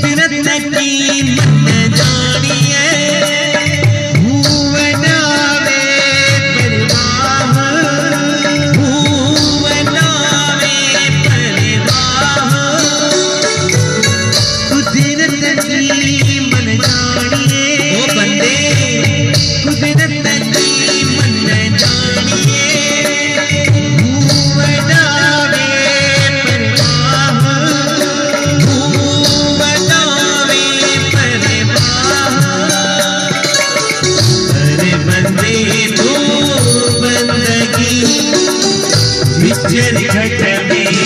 कुदरत की मन जानिए भूवनावे परवाह भूवनावे परवाह कुदरत की मन जानिए ओ बंदे कुदरत की मन जानिए घट में